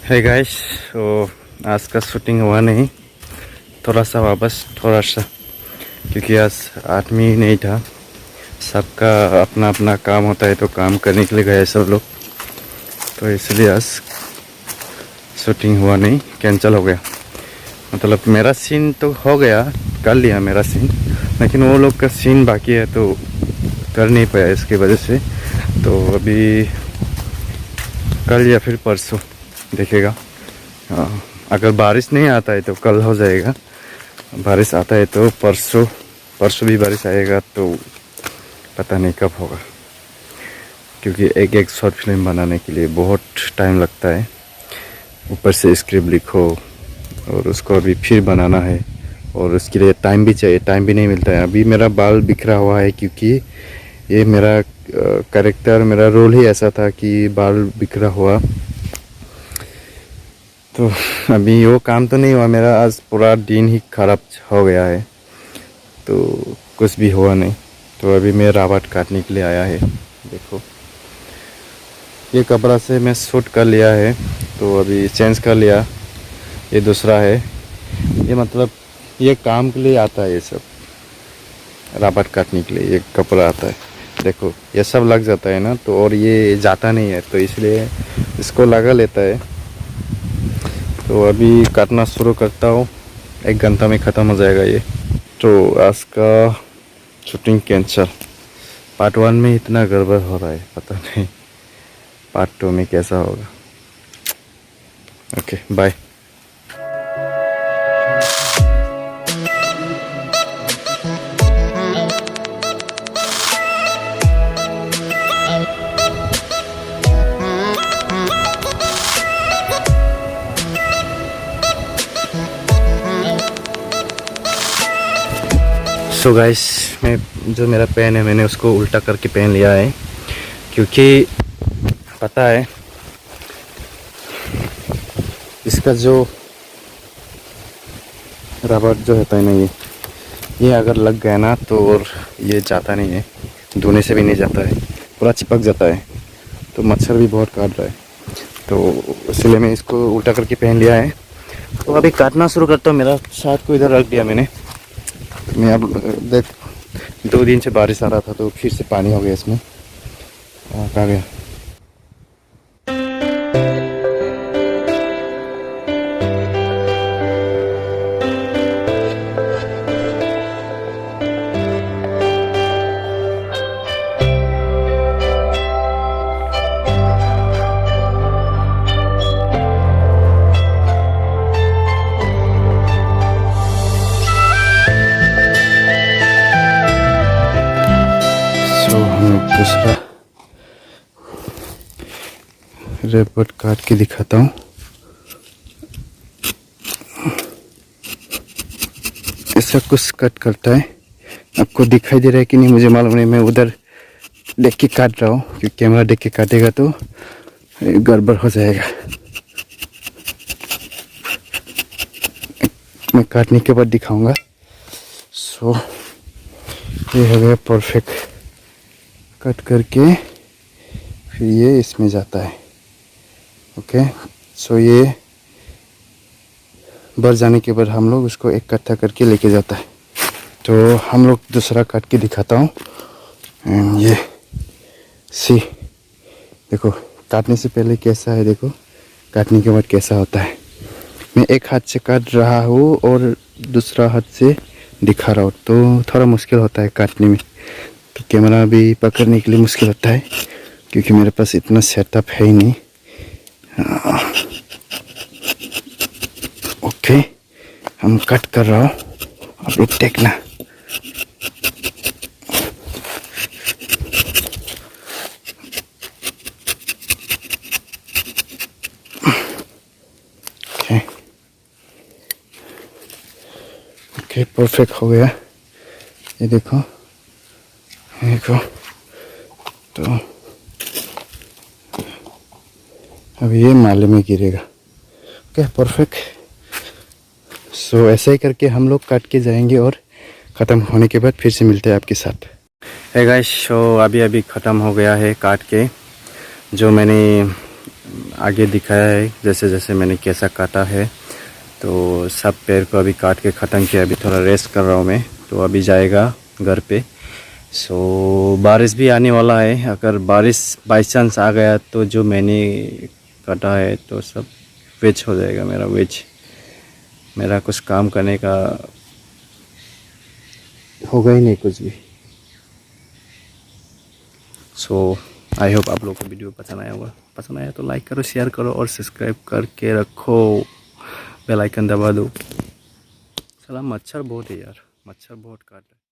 है गाइस। तो आज का शूटिंग हुआ नहीं, थोड़ा सा वापस थोड़ा सा, क्योंकि आज आदमी नहीं था। सबका अपना अपना काम होता है तो काम करने के लिए गए सब लोग, तो इसलिए आज शूटिंग हुआ नहीं, कैंसिल हो गया। मतलब मेरा सीन तो हो गया, कर लिया मेरा सीन, लेकिन वो लोग का सीन बाकी है तो कर नहीं पाया इसकी वजह से। तो अभी कल या फिर परसों देखेगा। अगर बारिश नहीं आता है तो कल हो जाएगा, बारिश आता है तो परसों भी बारिश आएगा तो पता नहीं कब होगा, क्योंकि एक शॉर्ट फिल्म बनाने के लिए बहुत टाइम लगता है। ऊपर से स्क्रिप्ट लिखो और उसको अभी फिर बनाना है, और उसके लिए टाइम भी चाहिए, टाइम भी नहीं मिलता है। अभी मेरा बाल बिखरा हुआ है, क्योंकि ये मेरा कैरेक्टर, मेरा रोल ही ऐसा था कि बाल बिखरा हुआ। तो अभी वो काम तो नहीं हुआ मेरा, आज पूरा दिन ही खराब हो गया है, तो कुछ भी हुआ नहीं। तो अभी मैं रावट काटने के लिए आया है। देखो ये कपड़ा से मैं शूट कर लिया है, तो अभी चेंज कर लिया। ये दूसरा है, ये मतलब ये काम के लिए आता है, ये सब रावट काटने के लिए ये कपड़ा आता है। देखो ये सब लग जाता है ना, तो और ये जाता नहीं है, तो इसलिए इसको लगा लेता है। तो अभी काटना शुरू करता हूँ, 1 घंटा में ख़त्म हो जाएगा ये। तो आज का शूटिंग कैंसल। पार्ट 1 में इतना गड़बड़ हो रहा है, पता नहीं पार्ट 2 में कैसा होगा। Okay bye. सो गाइस, मैं जो मेरा पेन है मैंने उसको उल्टा करके पहन लिया है, क्योंकि पता है इसका जो रबर जो होता है ना, ये अगर लग गया ना तो और ये जाता नहीं है, धोने से भी नहीं जाता है, पूरा चिपक जाता है। तो मच्छर भी बहुत काट रहा है, तो इसलिए मैं इसको उल्टा करके पहन लिया है। तो अभी काटना शुरू करता हूँ। मेरा शर्ट को इधर रख दिया मैंने। मैं अब देख 2 दिन से बारिश आ रहा था, तो फिर से पानी हो गया इसमें। कहाँ गया? दूसरा रबड़ काट के दिखाता हूँ। ऐसा कुछ कट करता है, आपको दिखाई दे रहा है कि नहीं मुझे मालूम नहीं। मैं उधर देख के काट रहा हूँ, क्योंकि कैमरा देख के काटेगा तो गड़बड़ हो जाएगा। मैं काटने के बाद दिखाऊंगा। सो ये हो गया परफेक्ट। कट करके फिर ये इसमें जाता है। ओके, सो ये बढ़ जाने के बाद हम लोग उसको इकट्ठा करके लेके जाता है। तो हम लोग दूसरा काट के दिखाता हूँ। ये सी देखो, काटने से पहले कैसा है, देखो काटने के बाद कैसा होता है। मैं एक हाथ से काट रहा हूँ और दूसरा हाथ से दिखा रहा हूँ, तो थोड़ा मुश्किल होता है काटने में। तो कैमरा भी पकड़ने के लिए मुश्किल होता है, क्योंकि मेरे पास इतना सेटअप है ही नहीं। ओके, हम कट कर रहा हूँ, अब देखना। ओके परफेक्ट हो गया। ये देखो तो अब ये नाले में गिरेगा। Okay perfect. सो ऐसे ही करके हम लोग काट के जाएंगे, और ख़त्म होने के बाद फिर से मिलते हैं आपके साथ। है गाइस, शो अभी ख़त्म हो गया है काट के। जो मैंने आगे दिखाया है जैसे जैसे मैंने कैसा काटा है। तो सब पेड़ को अभी काट के ख़त्म किया, अभी थोड़ा रेस्ट कर रहा हूँ मैं। तो अभी जाएगा घर पे। सो बारिश भी आने वाला है, अगर बारिश बाई चांस आ गया तो जो मैंने काटा है तो सब वेज हो जाएगा मेरा। वेज मेरा कुछ काम करने का होगा ही नहीं कुछ भी। सो आई होप आप लोगों को वीडियो पसंद आया होगा। पसंद आया तो लाइक करो, शेयर करो और सब्सक्राइब करके रखो, बेल आइकन दबा दो। साला मच्छर बहुत है यार, मच्छर बहुत काट रहा है।